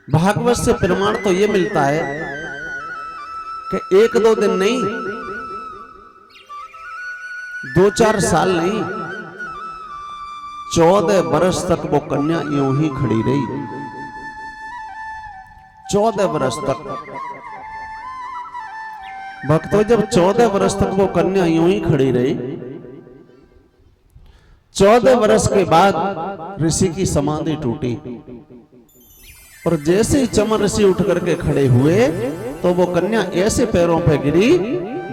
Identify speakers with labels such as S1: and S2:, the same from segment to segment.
S1: भागवत से प्रमाण तो ये मिलता है कि एक दो दिन नहीं, 2-4 साल नहीं, 14 बरस तक वो कन्या यूं ही खड़ी रही। 14 बरस तक भक्तों, जब 14 बरस तक वो कन्या यूं ही खड़ी रही, 14 बरस के बाद ऋषि की समाधि टूटी और जैसे ही चमन ऋषि उठ करके खड़े हुए तो वो कन्या ऐसे पैरों पे गिरी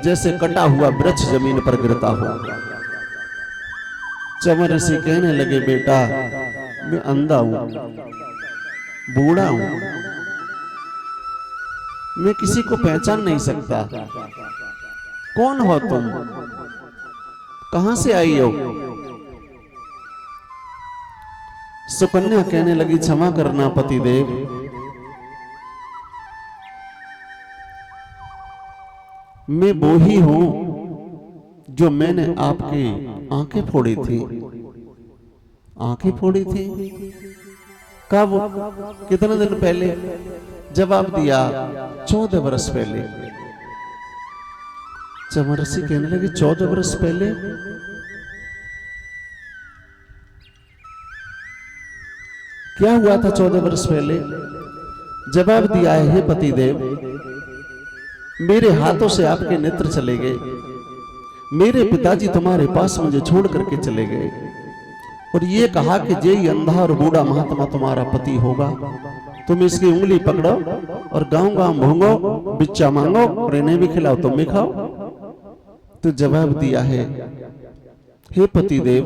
S1: जैसे कटा हुआ वृक्ष जमीन पर गिरता हुआ। चमन ऋषि कहने लगे, बेटा मैं अंधा हूं, बूढ़ा हूं, मैं किसी को पहचान नहीं सकता, कौन हो तुम, कहां से आई हो? सुकन्या कहने लगी, क्षमा करना पतिदेव, मैं वो ही हूं जो मैंने आपकी आंखें फोड़ी थी। आंखें फोड़ी थी? कब? कितने दिन पहले? जवाब दिया, 14 बरस पहले। चमन ऋषि कहने लगे, 14 बरस पहले? क्या हुआ था 14 वर्ष पहले? जवाब दिया है, हे पतिदेव, मेरे हाथों से आपके नेत्र चले गए, मेरे पिताजी तुम्हारे पास मुझे छोड़ करके चले गए और ये कहा कि जे ही अंधा और बूढ़ा महात्मा तुम्हारा पति होगा, तुम इसकी उंगली पकड़ो और गांव गांव भूंगो, बिच्चा मांगो और इन्हें भी खिलाओ, तुम भी खाओ। तो जवाब दिया है, हे पतिदेव,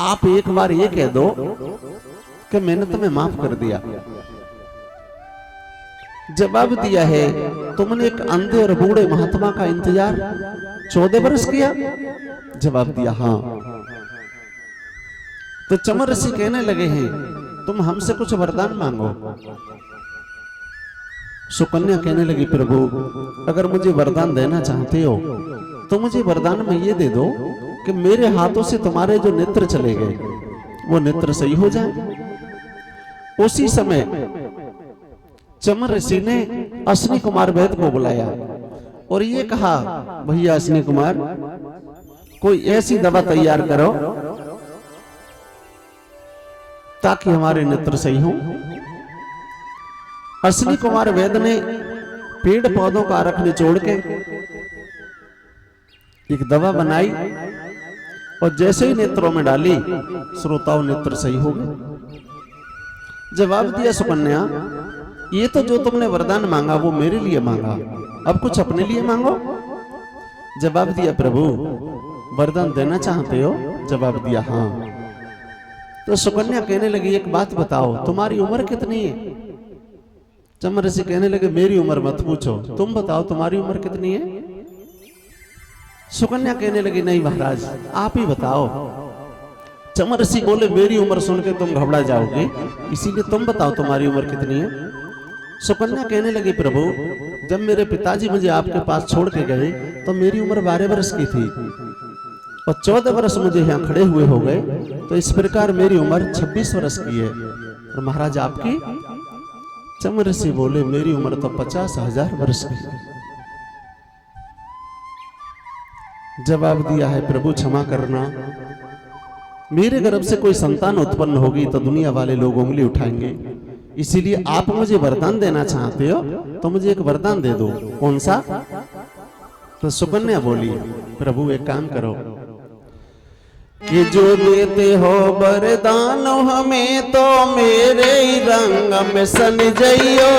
S1: आप एक बार ये कह दो कि मैंने तुम्हें माफ कर दिया। जवाब दिया है, तुमने एक अंधे और बूढ़े महात्मा का इंतजार 14 बरस किया? जवाब दिया, हाँ। तो चमन ऋषि कहने लगे हैं, तुम हमसे कुछ वरदान मांगो। सुकन्या कहने लगी, प्रभु अगर मुझे वरदान देना चाहते हो तो मुझे वरदान में ये दे दो कि मेरे हाथों से तुम्हारे जो नेत्र चले गए वो नेत्र सही हो जाए। उसी समय चमन ऋषि ने अश्विनी कुमार वैद्य को बुलाया और ये कहा, भैया अश्विनी कुमार, कोई ऐसी दवा तैयार करो ताकि हमारे नेत्र सही हो। अश्विनी कुमार वैद्य ने पेड़ पौधों का रख निचोड़ के एक दवा बनाई और जैसे ही नेत्रों में डाली, श्रोताओं नेत्र सही हो गए। जवाब दिया, सुकन्या, ये तो जो तुमने वरदान मांगा वो मेरे लिए मांगा, अब कुछ अपने लिए मांगो। जवाब दिया, प्रभु वरदान देना चाहते हो? जवाब दिया, हाँ। तो सुकन्या कहने लगी, एक बात बताओ, तुम्हारी उम्र कितनी है? चमन ऋषि कहने लगे, मेरी उम्र मत पूछो, तुम बताओ तुम्हारी उम्र कितनी है? सुकन्या कहने लगी, नहीं महाराज आप ही बताओ। चमन ऋषि बोले, मेरी उम्र सुन के तुम घबरा जाओगे, इसीलिए तुम बताओ तुम्हारी उम्र कितनी है? सुकन्या कहने लगी, प्रभु जब मेरे पिताजी मुझे आपके पास छोड़ के गए तो मेरी उम्र 12 वर्ष की थी और 14 वर्ष मुझे यहाँ खड़े हुए हो गए, तो इस प्रकार मेरी उम्र 26 वर्ष की है। और महाराज आपकी? चमन ऋषि बोले, मेरी उम्र तो 50,000 वर्ष की है। जवाब दिया है, प्रभु क्षमा करना, मेरे गर्भ से कोई संतान उत्पन्न होगी तो दुनिया वाले लोग उंगली उठाएंगे, इसीलिए आप मुझे वरदान देना चाहते हो तो मुझे एक वरदान दे दो। कौन सा? तो सुकन्या बोली, प्रभु एक काम करो कि जो देते हो वरदान हमें तो मेरे ही रंग में सन जइयो,